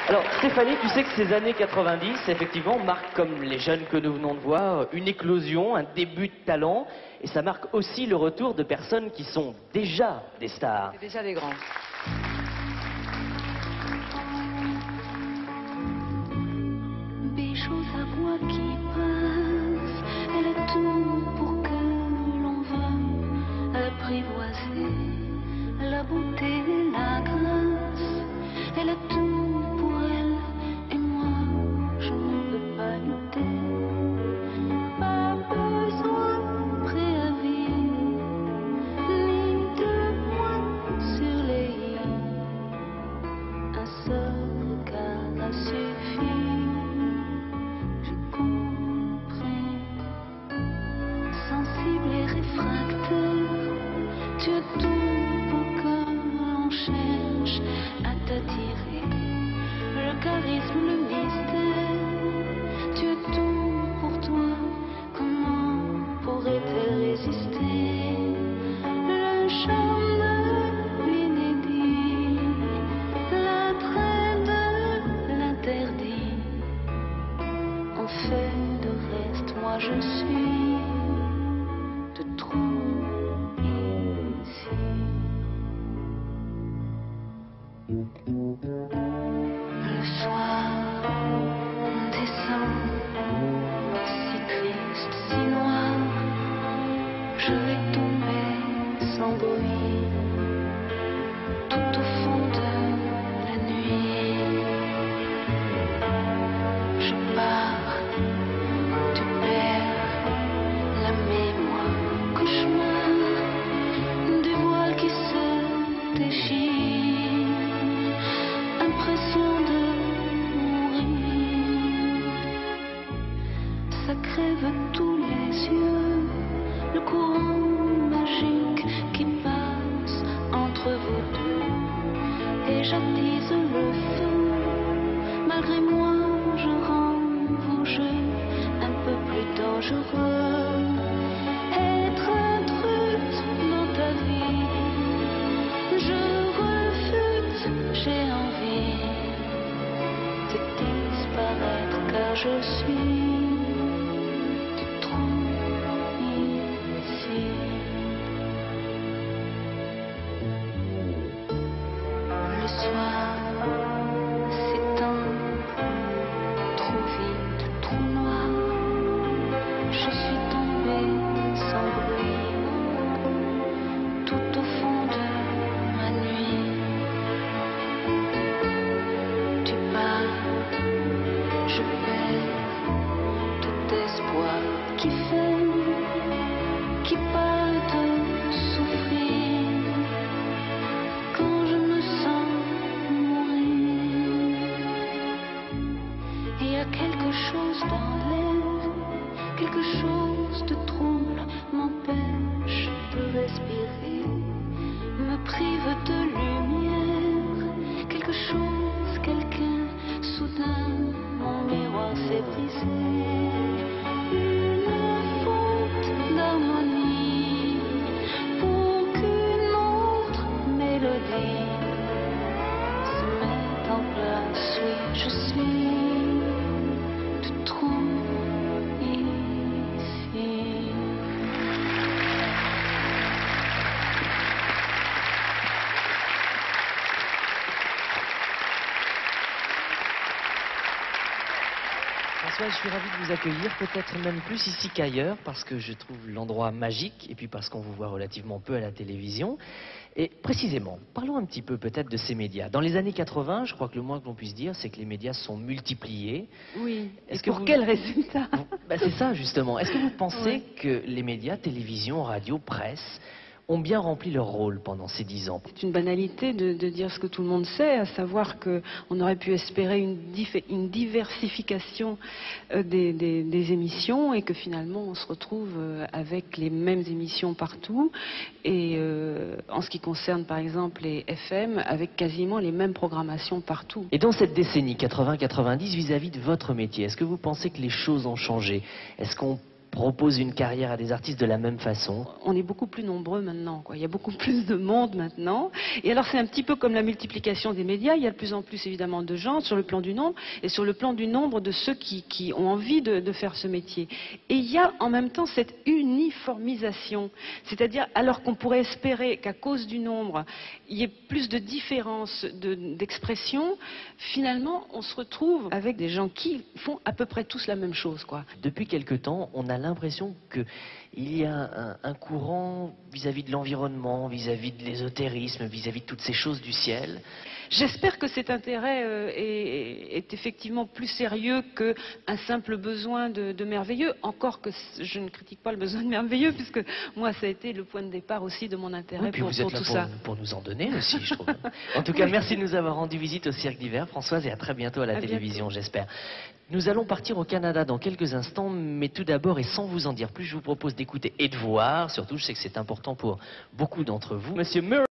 Alors Stéphanie, tu sais que ces années 90, effectivement, marquent, comme les jeunes que nous venons de voir, une éclosion, un début de talent. Et ça marque aussi le retour de personnes qui sont déjà des stars. C'est déjà des grands. Bijou, sa voix qui passe, elle a tout pour que l'on veuille apprivoiser la beauté, la grâce. Elle a tout pour elle et moi, je ne peux pas lutter. Pas besoin de préavis, ni de points sur les i. Un seul regard a suffi. Sensible et réfractaire, tu as tout pour que l'on cherche à t'attirer. Le charisme, le mystère, tu as tout pour toi. Comment pourrait-elle résister? Le charme de l'inédit, l'attrait de l'interdit. En fait de reste, moi je suis de trop ici. Le soir descend, si triste, si noir, je vais tomber sans bruit, tout au fond de la nuit. Je pars, tu perds la mémoire, cauchemar du voile qui se déchire, impression de mourir. Ça crève tous les yeux, le courant magique qui passe entre vous deux, et j'attise le feu. Malgré moi, je rends vos jeux un peu plus dangereux. Être intruse dans ta vie, je refuse, j'ai envie de disparaître car je suis de trop ici. Le soir s'étend, trop vite, trop noir. Je suis tombée sans bruit, tout au fond de ma nuit. Tu pars, je perds tout espoir qui fait, qui parle de souffrir quand je me sens mourir. Il y a quelque chose dans l'air, quelque chose de trouble m'empêche de respirer, me prive de lumière. Quelque chose, quelqu'un, soudain, mon miroir s'est brisé. Une faute d'harmonie pour qu'une autre mélodie se mette en place. Oui, je suis de trop ici. François, je suis ravi de vous accueillir, peut-être même plus ici qu'ailleurs, parce que je trouve l'endroit magique, et puis parce qu'on vous voit relativement peu à la télévision. Et précisément, parlons un petit peu peut-être de ces médias. Dans les années 80, je crois que le moins que l'on puisse dire, c'est que les médias se sont multipliés. Oui. Est-ce Et que pour vous- quel résultat? Ben, c'est ça justement. Est-ce que vous pensez Ouais. que les médias, télévision, radio, presse, ont bien rempli leur rôle pendant ces 10 ans? C'est une banalité de dire ce que tout le monde sait, à savoir qu'on aurait pu espérer une diversification des émissions et que finalement on se retrouve avec les mêmes émissions partout et en ce qui concerne par exemple les FM avec quasiment les mêmes programmations partout. Et dans cette décennie 80-90, vis-à-vis de votre métier, est-ce que vous pensez que les choses ont changé? Est-ce qu'on propose une carrière à des artistes de la même façon. On est beaucoup plus nombreux maintenant, quoi. Il y a beaucoup plus de monde maintenant. Et alors c'est un petit peu comme la multiplication des médias. Il y a de plus en plus évidemment de gens sur le plan du nombre et sur le plan du nombre de ceux qui ont envie de faire ce métier. Et il y a en même temps cette uniformisation. C'est-à-dire, alors qu'on pourrait espérer qu'à cause du nombre, il y ait plus de différences d'expression, finalement on se retrouve avec des gens qui font à peu près tous la même chose, quoi. Depuis quelque temps, on a l'impression qu'il y a un courant vis-à-vis de l'environnement, vis-à-vis de l'ésotérisme, vis-à-vis de toutes ces choses du ciel. J'espère que cet intérêt est effectivement plus sérieux qu'un simple besoin de merveilleux, encore que je ne critique pas le besoin de merveilleux, puisque moi ça a été le point de départ aussi de mon intérêt pour tout ça. Pour nous en donner aussi, je trouve. En tout cas, merci de nous avoir rendu visite au Cirque d'Hiver, Françoise, et à très bientôt à la télévision, j'espère. Nous allons partir au Canada dans quelques instants, mais tout d'abord, et sans vous en dire plus, je vous propose d'écouter et de voir, surtout je sais que c'est important pour beaucoup d'entre vous, Monsieur Murray.